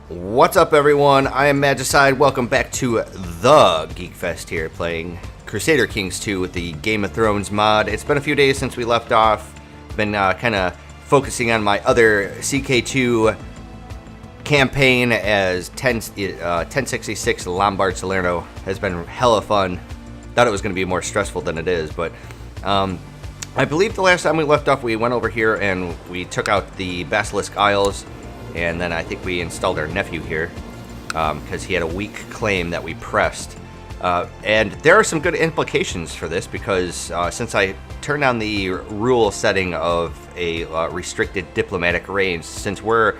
What's up, everyone? I am Magicide. Welcome back to the Geek Fest here, playing Crusader Kings II with the Game of Thrones mod. It's been a few days since we left off. Been kind of focusing on my other CK2 campaign as 1066 Lombard Salerno. Has been hella fun. Thought it was going to be more stressful than it is, but I believe the last time we left off, we went over here and we took out the Basilisk Isles. And then I think we installed our nephew here because he had a weak claim that we pressed. And there are some good implications for this because since I turned on the rule setting of a restricted diplomatic range, since we're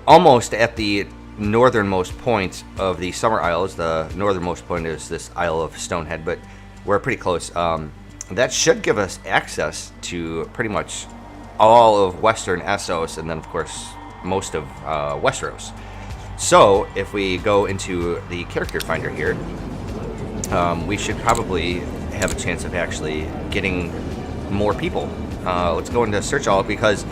almost at the northernmost point of the Summer Isles, the northernmost point is this Isle of Stonehead, but we're pretty close. That should give us access to pretty much all of Western Essos, and then of course most of Westeros. So if we go into the character finder here, we should probably have a chance of actually getting more people. Let's go into search all, because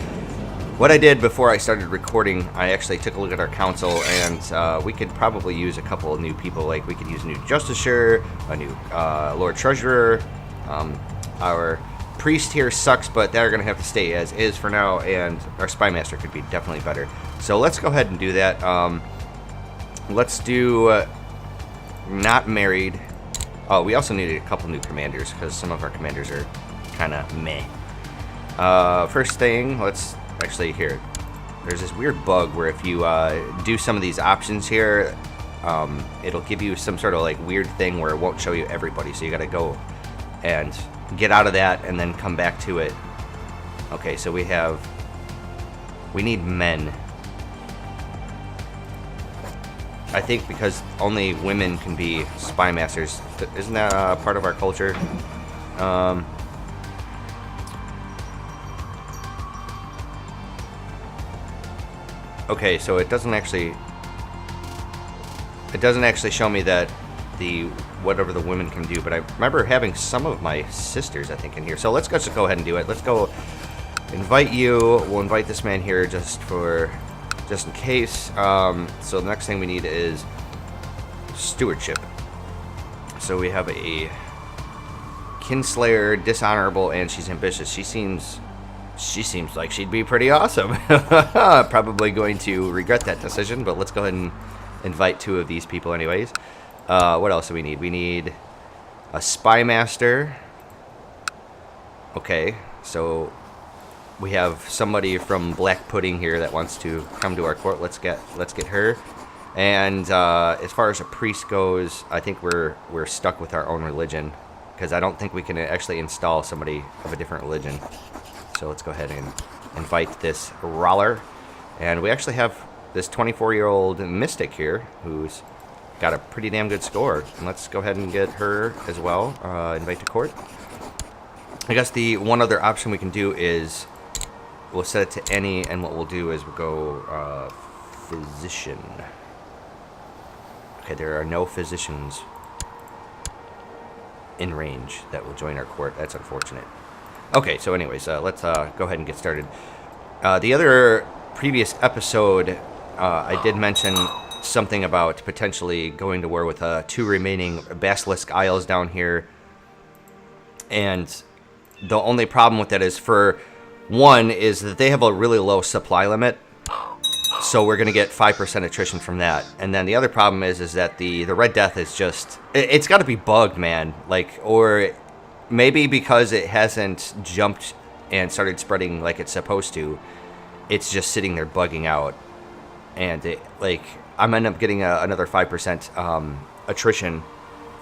what I did before I started recording, I actually took a look at our council, and we could probably use a couple of new people. Like we could use a new Justiciar, a new Lord Treasurer. Our priest here sucks, but they're going to have to stay as is for now, and our spy master could be definitely better. So let's go ahead and do that. Let's do not married. Oh, we also needed a couple new commanders because some of our commanders are kind of meh. First thing, let's actually here. There's this weird bug where if you do some of these options here, it'll give you some sort of like weird thing where it won't show you everybody. So you got to go and get out of that and then come back to it. Okay, so we need men. I think because only women can be spy masters. Isn't that part of our culture? Okay, so it doesn't actually show me that the whatever the women can do, but I remember having some of my sisters, I think, in here. So let's just go ahead and do it. Let's go invite you. We'll invite this man here just in case. So the next thing we need is stewardship. So we have a Kinslayer, dishonorable, and she's ambitious. She seems like she'd be pretty awesome. Probably going to regret that decision, but let's go ahead and invite two of these people anyways. What else do we need? We need a spy master. Okay, so we have somebody from Black Pudding here that wants to come to our court. Let's get her. And as far as a priest goes, I think we're stuck with our own religion because I don't think we can actually install somebody of a different religion. So let's go ahead and invite this Roller. And we actually have this 24-year-old mystic here who's got a pretty damn good score. And let's go ahead and get her as well. Invite to court. I guess the one other option we can do is we'll set it to any, and what we'll do is we'll go physician. Okay, there are no physicians in range that will join our court. That's unfortunate. Okay, so anyways, let's go ahead and get started. The other previous episode, I did mention something about potentially going to war with two remaining Basilisk Isles down here. And the only problem with that is, for one, is that they have a really low supply limit. So we're going to get 5% attrition from that. And then the other problem is that the Red Death is just, it's got to be bugged, man. Like, or maybe because it hasn't jumped and started spreading like it's supposed to, it's just sitting there bugging out. And it, like, I'm end up getting another 5% attrition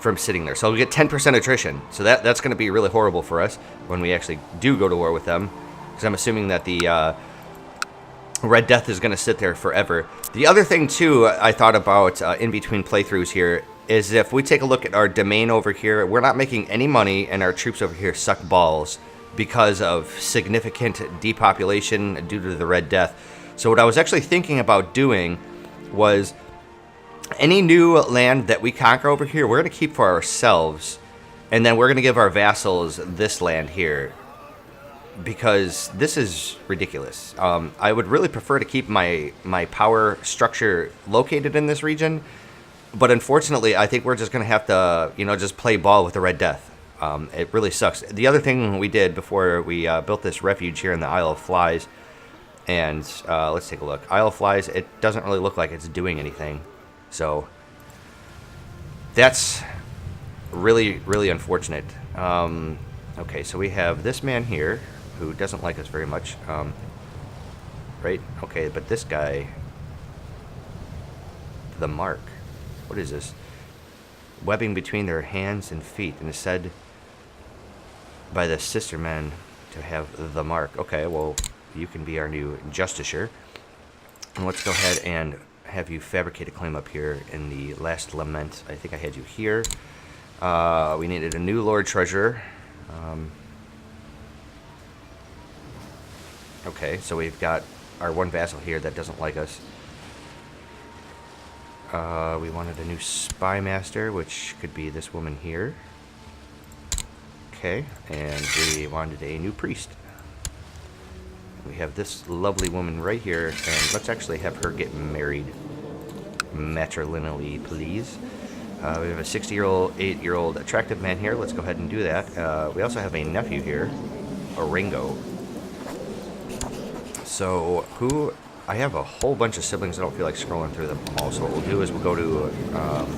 from sitting there. So we get 10% attrition. So that's going to be really horrible for us when we actually do go to war with them, because I'm assuming that the Red Death is going to sit there forever. The other thing, too, I thought about in between playthroughs here is if we take a look at our domain over here, we're not making any money, and our troops over here suck balls because of significant depopulation due to the Red Death. So what I was actually thinking about doing was any new land that we conquer over here, we're going to keep for ourselves, and then we're going to give our vassals this land here. because this is ridiculous. I would really prefer to keep my power structure located in this region, but unfortunately, I think we're just going to have to, just play ball with the Red Death. It really sucks. The other thing we did before we built this refuge here in the Isle of Flies, and let's take a look. Isle of Flies, it doesn't really look like it's doing anything, so that's really, really unfortunate. Okay, so we have this man here who doesn't like us very much, right? Okay, but this guy, the mark, what is this? Webbing between their hands and feet, and is said by the sister men to have the mark. Okay, well, you can be our new justiciar. And let's go ahead and have you fabricate a claim up here in the last lament. I think I had you here. We needed a new Lord Treasurer. Okay, so we've got our one vassal here that doesn't like us. We wanted a new spy master, which could be this woman here. Okay, and we wanted a new priest. We have this lovely woman right here, and let's actually have her get married matrilinially, please. We have a 60-year-old, 8-year-old attractive man here. Let's go ahead and do that. We also have a nephew here, a Ringo. So, I have a whole bunch of siblings. I don't feel like scrolling through them all. So what we'll do is we'll go to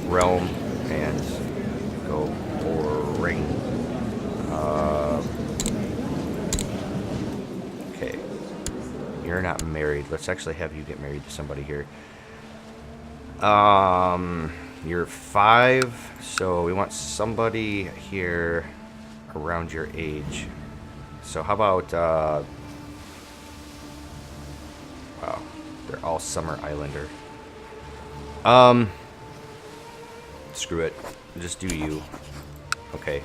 Realm and go for Ring. Okay. You're not married. Let's actually have you get married to somebody here. You're 5, so we want somebody here around your age. So how about, wow, they're all Summer Islander. Screw it. Just do you. Okay.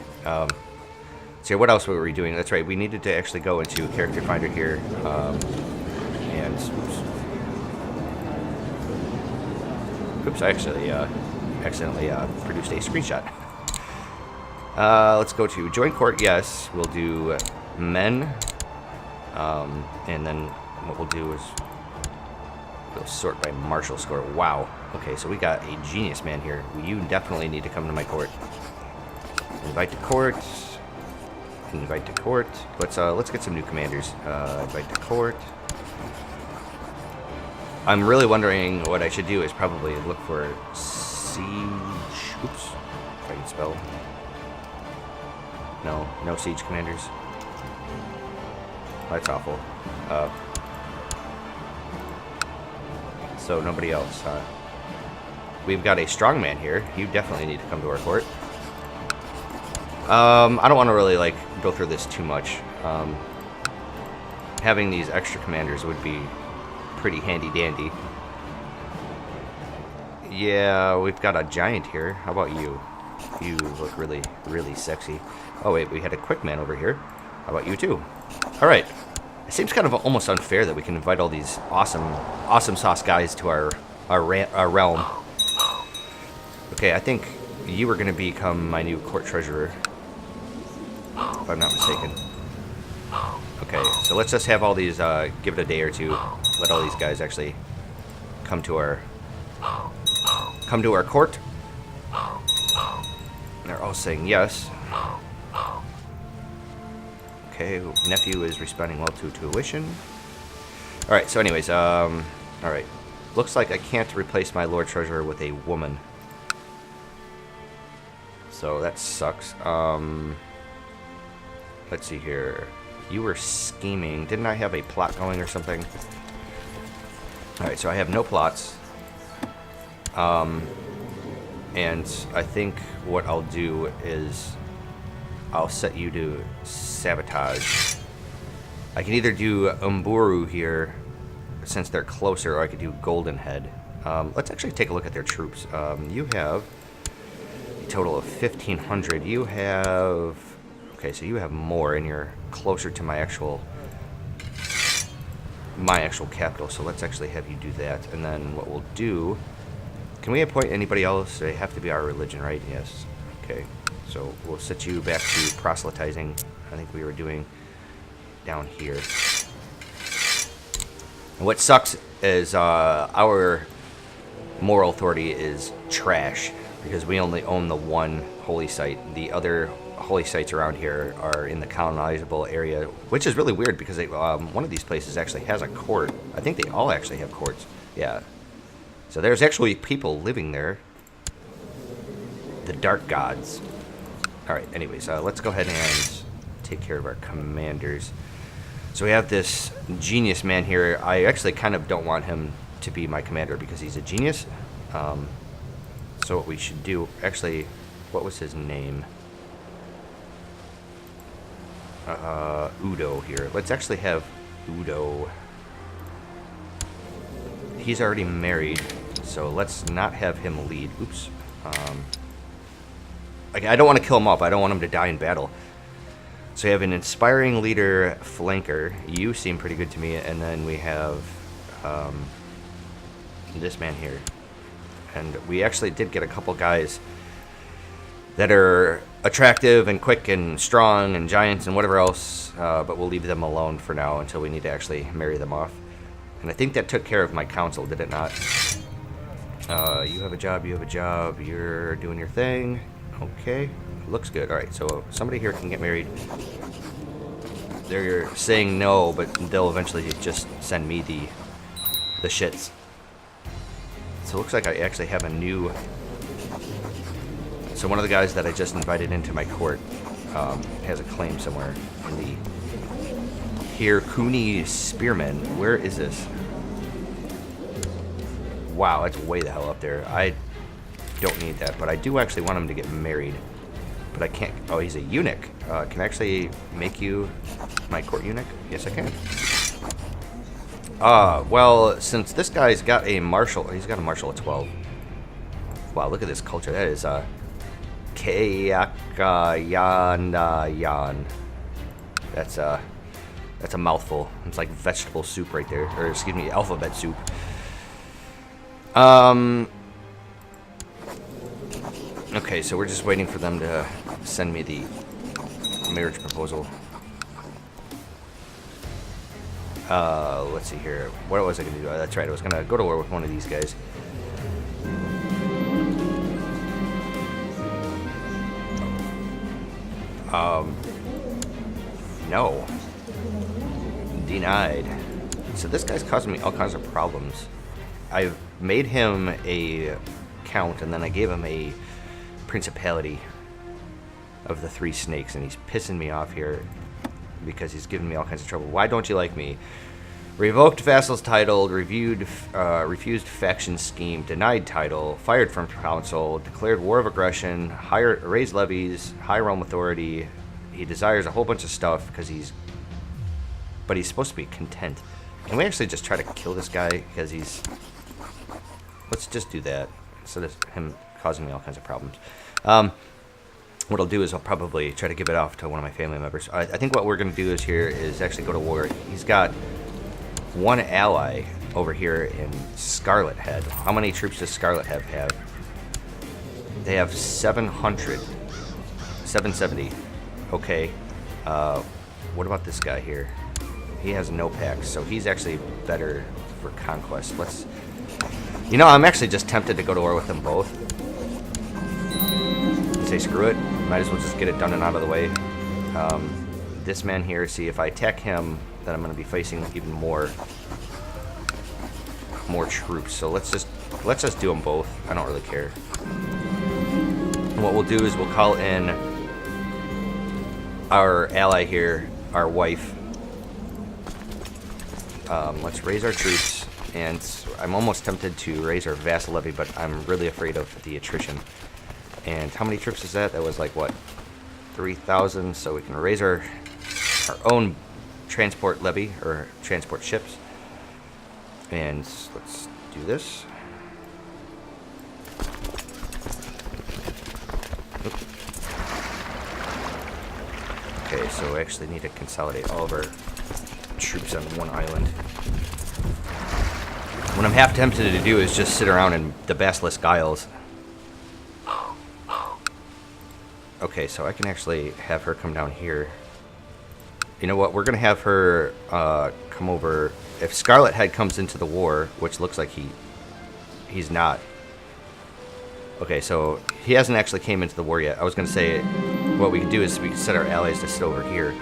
So what else were we doing? That's right, we needed to actually go into Character Finder here, and oops, I actually accidentally produced a screenshot. Let's go to Join Court, yes. We'll do Men, and then what we'll do is we'll sort by martial score. Wow. Okay, so we got a genius man here. You definitely need to come to my court. Invite to court. Invite to court. Let's get some new commanders. Invite to court. I'm really wondering what I should do is probably look for siege. Oops, if I can spell. No siege commanders. That's awful. So nobody else. We've got a strong man here. You definitely need to come to our court. I don't want to really go through this too much. Having these extra commanders would be pretty handy dandy. Yeah, we've got a giant here. How about you? You look really, really sexy. Oh wait, we had a quick man over here. How about you too? All right. It seems kind of almost unfair that we can invite all these awesome sauce guys to our realm. Okay, I think you are going to become my new court treasurer, if I'm not mistaken. Okay, so let's just have all these, give it a day or two, let all these guys actually come to our court. They're all saying yes. Okay, nephew is responding well to tuition. Alright, so anyways, alright. Looks like I can't replace my Lord Treasurer with a woman. So that sucks. Let's see here. You were scheming. Didn't I have a plot going or something? Alright, so I have no plots. And I think what I'll do is I'll set you to sabotage. I can either do Umburu here, since they're closer, or I could do Golden Head. Let's actually take a look at their troops. You have a total of 1,500. You have... Okay, so you have more, and you're closer to my actual capital. So let's actually have you do that. And then what we'll do... Can we appoint anybody else? They have to be our religion, right? Yes. Okay. So we'll set you back to proselytizing. I think we were doing down here. And what sucks is our moral authority is trash because we only own the one holy site. The other holy sites around here are in the colonizable area, which is really weird because they, one of these places actually has a court. I think they all actually have courts. Yeah. So there's actually people living there. The dark gods. All right, anyways, let's go ahead and take care of our commanders. So we have this genius man here. I actually kind of don't want him to be my commander because he's a genius. So what we should do, actually, what was his name? Udo here. Let's actually have Udo. He's already married, so let's not have him lead. Oops. I don't want to kill him off. I don't want him to die in battle. So we have an inspiring leader, flanker. You seem pretty good to me. And then we have this man here. And we actually did get a couple guys that are attractive and quick and strong and giants and whatever else. But we'll leave them alone for now until we need to actually marry them off. And I think that took care of my council, did it not? You have a job, you have a job. You're doing your thing. Okay, looks good. All right, so somebody here can get married. They're saying no, but they'll eventually just send me the shits. So it looks like I actually have a new... So one of the guys that I just invited into my court has a claim somewhere in the... Here, Cooney Spearman. Where is this? Wow, that's way the hell up there. I don't need that, but I do actually want him to get married. But I can't... Oh, he's a eunuch. Can I actually make you my court eunuch? Yes, I can. Well, since this guy's got a martial... He's got a martial at 12. Wow, look at this culture. That is, Kayakayanayan. That's a mouthful. It's like vegetable soup right there. Or, excuse me, alphabet soup. Okay, so we're just waiting for them to send me the marriage proposal. Let's see here. What was I going to do? That's right, I was going to go to war with one of these guys. No. Denied. So this guy's causing me all kinds of problems. I've made him a count, and then I gave him a principality of the 3 snakes, and he's pissing me off here because he's giving me all kinds of trouble. Why don't you like me? Revoked vassal's title, refused faction scheme, denied title, fired from council, declared war of aggression, raised levies, high realm authority. He desires a whole bunch of stuff because but he's supposed to be content. Can we actually just try to kill this guy because he's... Let's just do that instead of him causing me all kinds of problems. What I'll do is I'll probably try to give it off to one of my family members. I think what we're going to do is actually go to war. He's got one ally over here in Scarlet Head. How many troops does Scarlet Head have? They have 700. 770. Okay. What about this guy here? He has no packs, so he's actually better for conquest. Let's... You know, I'm actually just tempted to go to war with them both. Say screw it. Might as well just get it done and out of the way. This man here, see, if I attack him, then I'm going to be facing even more troops. So let's just do them both. I don't really care. And what we'll do is we'll call in our ally here, our wife. Let's raise our troops. And I'm almost tempted to raise our vassal levy, but I'm really afraid of the attrition. And how many troops is that? That was like, what, 3,000? So we can raise our own transport levy, or transport ships. And let's do this. Oops. Okay, so we actually need to consolidate all of our troops on one island. What I'm half tempted to do is just sit around in the Basilisk Isles. Okay, so I can actually have her come down here You know what? We're going to have her come over. If Scarlet Head comes into the war, which looks like he's not. Okay, so he hasn't actually came into the war yet. I was going to say what we can do is we can set our allies to sit over here.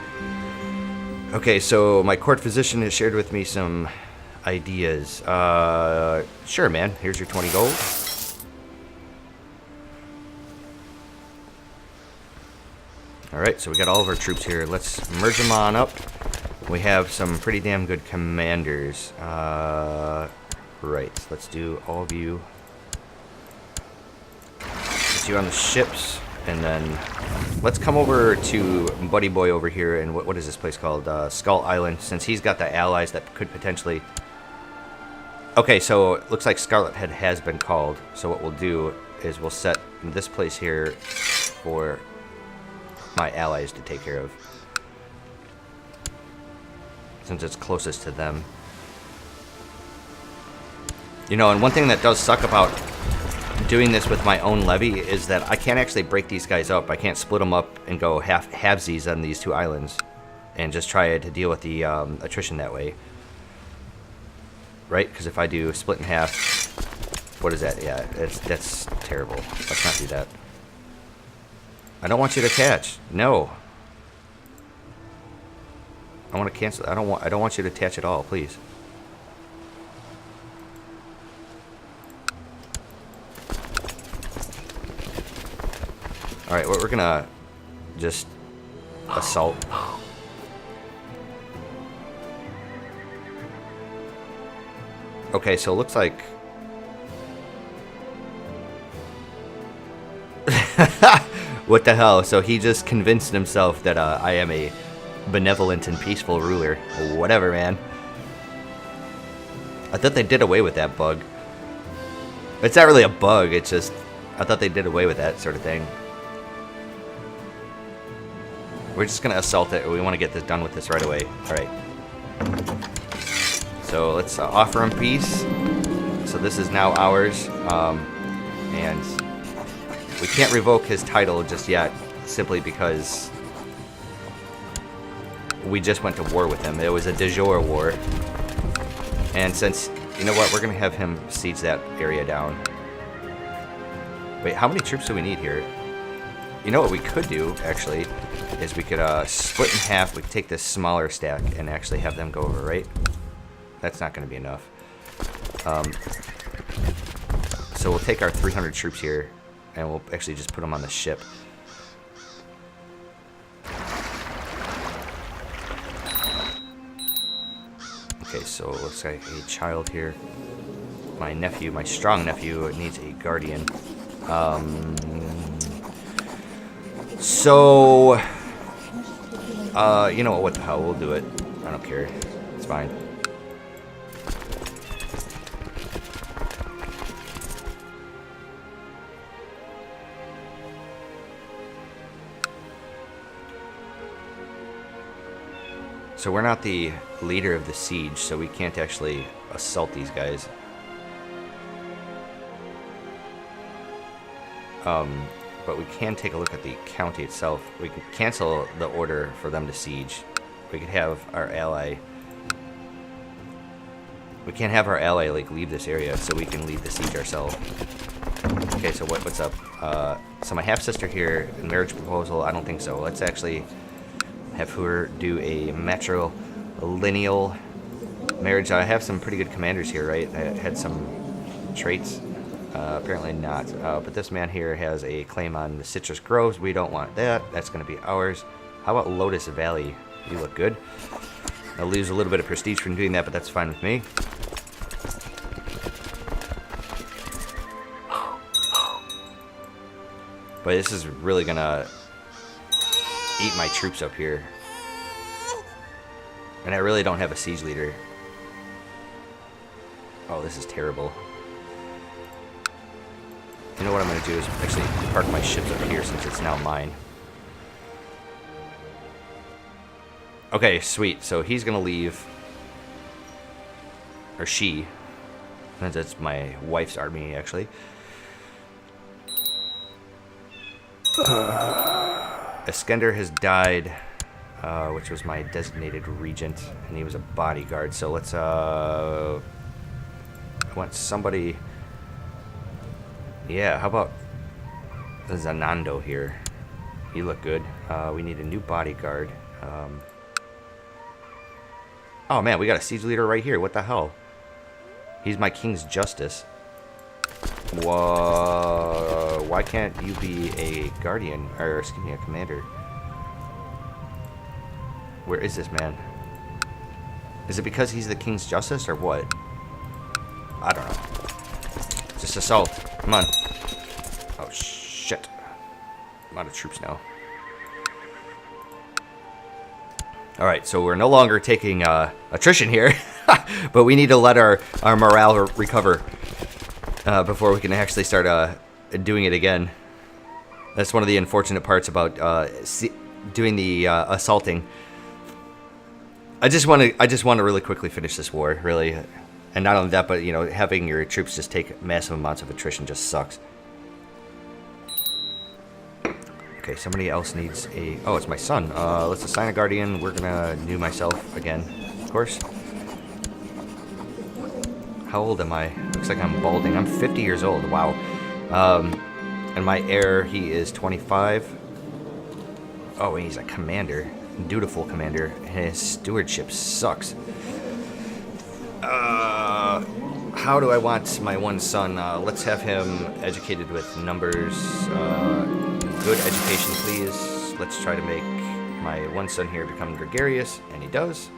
Okay, so my court physician has shared with me some ideas. Sure, man. Here's your 20 gold. Alright, so we got all of our troops here. Let's merge them on up. We have some pretty damn good commanders. Right, let's do all of you. Put you on the ships, and then let's come over to Buddy Boy over here, and what is this place called? Skull Island, since he's got the allies that could potentially... Okay, so it looks like Scarlet Head has been called, so what we'll do is we'll set this place here for my allies to take care of, since it's closest to them. You know, and one thing that does suck about doing this with my own levy is that I can't actually break these guys up. I can't split them up and go halvesies on these two islands and just try to deal with the attrition that way. Right? Because if I do split in half, what is that? Yeah, that's terrible. Let's not do that. I don't want you to attach. No. I want to cancel. I don't want you to attach at all, please. All right, we're gonna just assault. Okay, so it looks like what the hell? So he just convinced himself that I am a benevolent and peaceful ruler. Whatever, man. I thought they did away with that bug. It's not really a bug, it's just... I thought they did away with that sort of thing. We're just going to assault it. We want to get this done with this right away. Alright. So let's offer him peace. So this is now ours. And we can't revoke his title just yet, simply because we just went to war with him. It was a de jure war. And since, you know what, we're going to have him siege that area down. Wait, how many troops do we need here? You know what we could do, actually, is we could split in half. We could take this smaller stack and actually have them go over, right? That's not going to be enough. So we'll take our 300 troops here, and we'll actually just put them on the ship. Okay, so it looks like a child here. My nephew, my strong nephew, needs a guardian. So, you know what the hell, we'll do it. I don't care. It's fine. So we're not the leader of the siege, so we can't actually assault these guys. But we can take a look at the county itself. We can cancel the order for them to siege. We could have our ally... We can't have our ally, like, leave this area, so we can lead the siege ourselves. Okay, so what's up? So my half-sister here, marriage proposal, I don't think so. Let's actually have her do a matrilineal marriage. I have some pretty good commanders here, right? I had some traits. Apparently not. But this man here has a claim on the citrus groves. We don't want that. That's going to be ours. How about Lotus Valley? You look good. I'll lose a little bit of prestige from doing that, but that's fine with me. But this is really going to eat my troops up here. And I really don't have a siege leader. Oh, this is terrible. You know what I'm going to do is actually park my ships up here since it's now mine. Okay, sweet. So he's going to leave. Or she. That's my wife's army, actually. Iskender has died. which was my designated regent, and he was a bodyguard. So let's, I want somebody, yeah, how about Zanando here? You look good. We need a new bodyguard. Oh man, we got a siege leader right here. What the hell? He's my king's justice. Whoa, why can't you be a guardian, or excuse me, a commander? Where is this man? Is it because he's the king's justice, or what? I don't know. Just assault. Come on. Oh, shit. I'm out of troops now. Alright, so we're no longer taking attrition here, but we need to let our morale recover before we can actually start doing it again. That's one of the unfortunate parts about doing the assaulting. I just want to really quickly finish this war, really. And not only that, but, you know, having your troops just take massive amounts of attrition just sucks. Okay, somebody else needs a... Oh, it's my son. Let's assign a guardian. We're gonna do myself again, of course. How old am I? Looks like I'm balding. I'm 50 years old. Wow. And my heir, he is 25. Oh, he's a commander. Dutiful commander. And his stewardship sucks. How do I want my one son? Let's have him educated with numbers. Good education, please. Let's try to make my one son here become gregarious, and he does.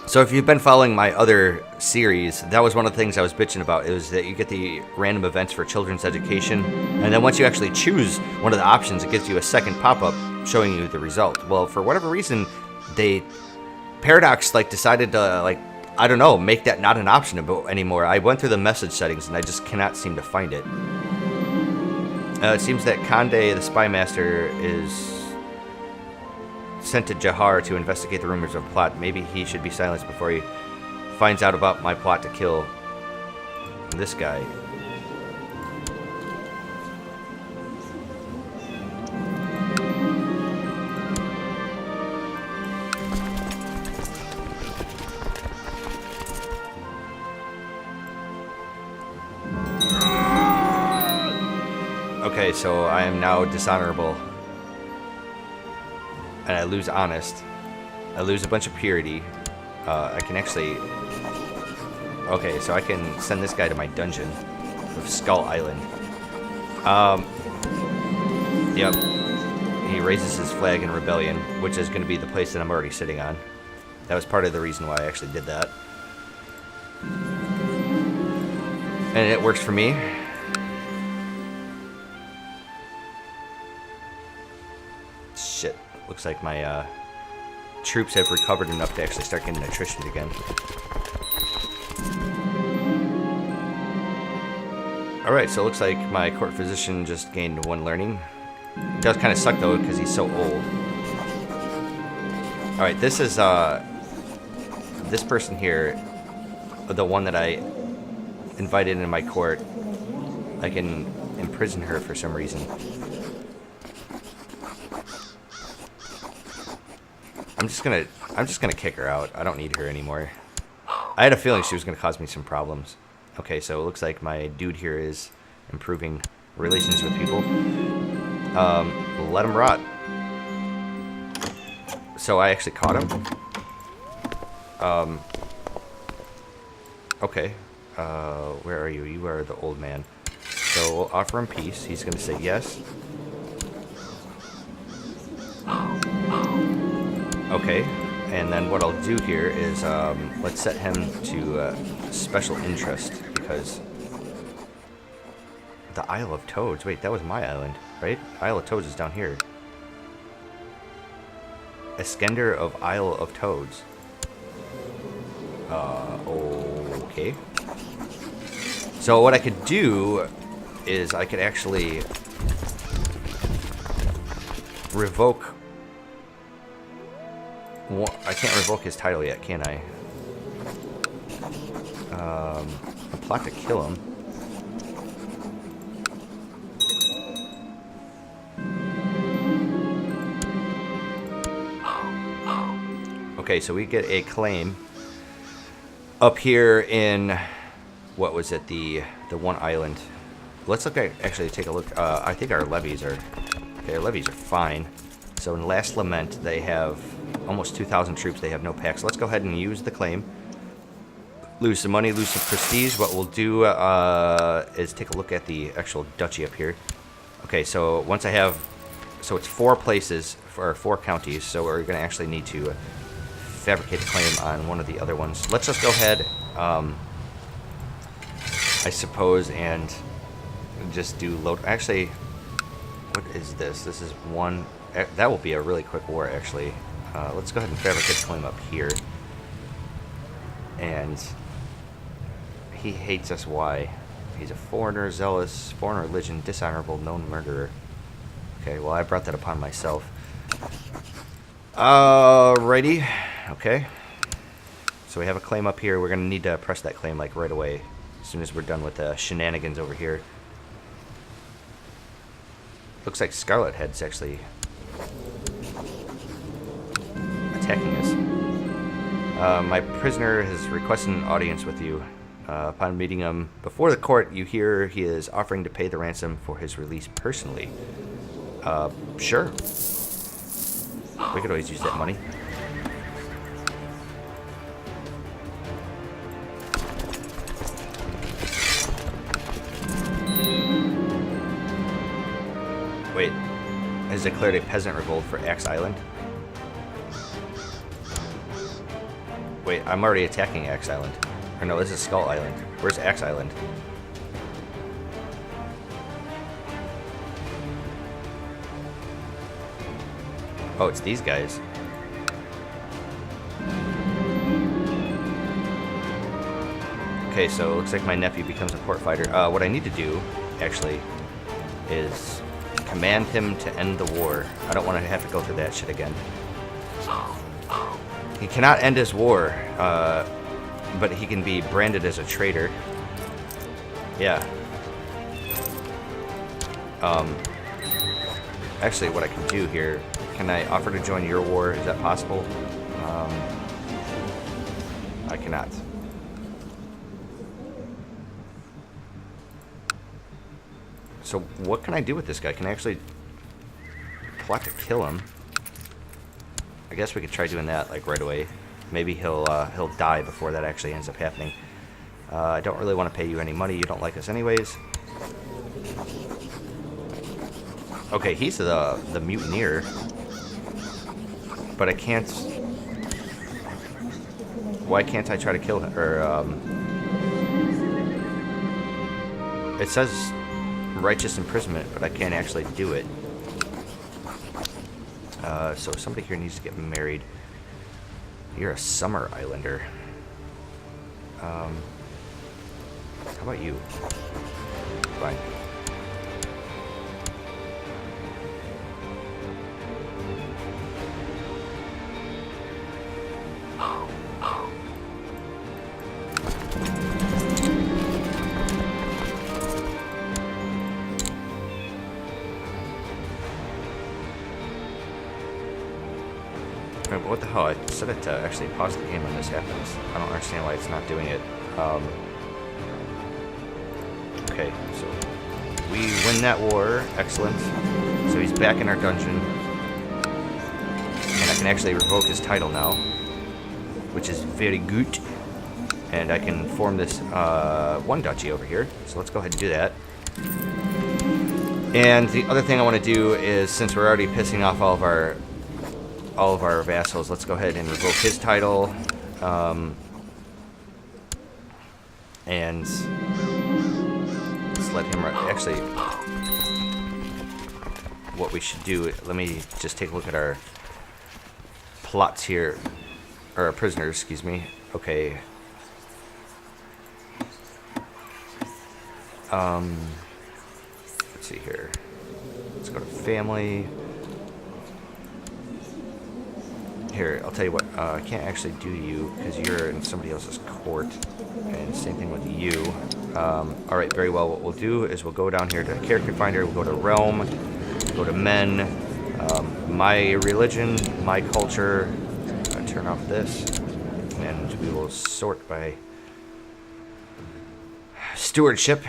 So if you've been following my other series, that was one of the things I was bitching about, is that you get the random events for children's education, and then once you actually choose one of the options, it gives you a second pop-up showing you the result. Well, for whatever reason, Paradox decided to I don't know, make that not an option anymore. I went through the message settings and I just cannot seem to find it. It seems that Conde, the spy master, is sent to Jahar to investigate the rumors of plot. Maybe he should be silenced before he finds out about my plot to kill this guy. Okay, so I am now dishonorable. And I lose honest. I lose a bunch of purity. I can actually... Okay, so I can send this guy to my dungeon of Skull Island. Yep. He raises his flag in rebellion, which is going to be the place that I'm already sitting on. That was part of the reason why I actually did that. And it works for me. Shit. Looks like my troops have recovered enough to actually start getting attrition again. Alright, so it looks like my court physician just gained 1 learning. It does kind of suck though, because he's so old. Alright, this is this person here, the one that I invited into my court. I can imprison her for some reason. I'm just gonna kick her out. I don't need her anymore. I had a feeling she was gonna cause me some problems. Okay, so it looks like my dude here is improving relations with people. Let him rot. So I actually caught him. Okay. Where are you? You are the old man. So we'll offer him peace. He's gonna say yes. Okay, and then what I'll do here is, let's set him to special interest, because the Isle of Toads, wait, that was my island, right? Isle of Toads is down here. Iskender of Isle of Toads. Okay. So what I could do is I could actually revoke... I can't revoke his title yet, can I? I plot to kill him. Okay, so we get a claim up here in, what was it, the one island. Let's look at, actually take a look. I think our levies are, okay, our levies are fine. So in Last Lament, they have almost 2,000 troops. They have no packs. So let's go ahead and use the claim. Lose some money, lose some prestige. What we'll do is take a look at the actual duchy up here. Okay, so once I have, so it's 4 places, or 4 counties, so we're going to actually need to fabricate a claim on one of the other ones. Let's just go ahead, I suppose, and just do load. Actually, what is this? This is one. That will be a really quick war, actually. Let's go ahead and fabricate a claim up here. And he hates us. Why? He's a foreigner, zealous, foreign religion, dishonorable, known murderer. Okay, well, I brought that upon myself. Alrighty. Okay. So we have a claim up here. We're going to need to press that claim, like, right away. As soon as we're done with the shenanigans over here. Looks like Scarlet Head's actually attacking us. My prisoner has requested an audience with you. Upon meeting him before the court, you hear he is offering to pay the ransom for his release personally. Sure. We could always use that money. Wait, has declared a peasant revolt for Axe Island? Wait, I'm already attacking Axe Island. Or no, this is Skull Island. Where's Axe Island? Oh, it's these guys. Okay, so it looks like my nephew becomes a port fighter. What I need to do, actually, is command him to end the war. I don't want to have to go through that shit again. He cannot end his war, but he can be branded as a traitor. Yeah. Actually, what I can do here, can I offer to join your war? Is that possible? I cannot. So what can I do with this guy? Can I actually plot to kill him? I guess we could try doing that, like, right away. Maybe he'll die before that actually ends up happening. I don't really want to pay you any money. You don't like us anyways. Okay, he's the mutineer. But I can't... Why can't I try to kill him? Or, it says righteous imprisonment, but I can't actually do it. So somebody here needs to get married. You're a summer islander. How about you? Fine. What the hell? I set it to actually pause the game when this happens. I don't understand why it's not doing it. Okay, so we win that war. Excellent. So he's back in our dungeon. And I can actually revoke his title now, which is very good. And I can form this one duchy over here. So let's go ahead and do that. And the other thing I want to do is, since we're already pissing off all of our vassals, let's go ahead and revoke his title, and let's let him actually, what we should do, let me just take a look at our plots here, or our prisoners, excuse me. Okay. Let's see here. Let's go to family. Here, I'll tell you what, I can't actually do you because you're in somebody else's court, and same thing with you. Alright, very well. What we'll do is we'll go down here to Character Finder, we'll go to Realm, we'll go to Men, my religion, my culture, turn off this, and we will sort by stewardship.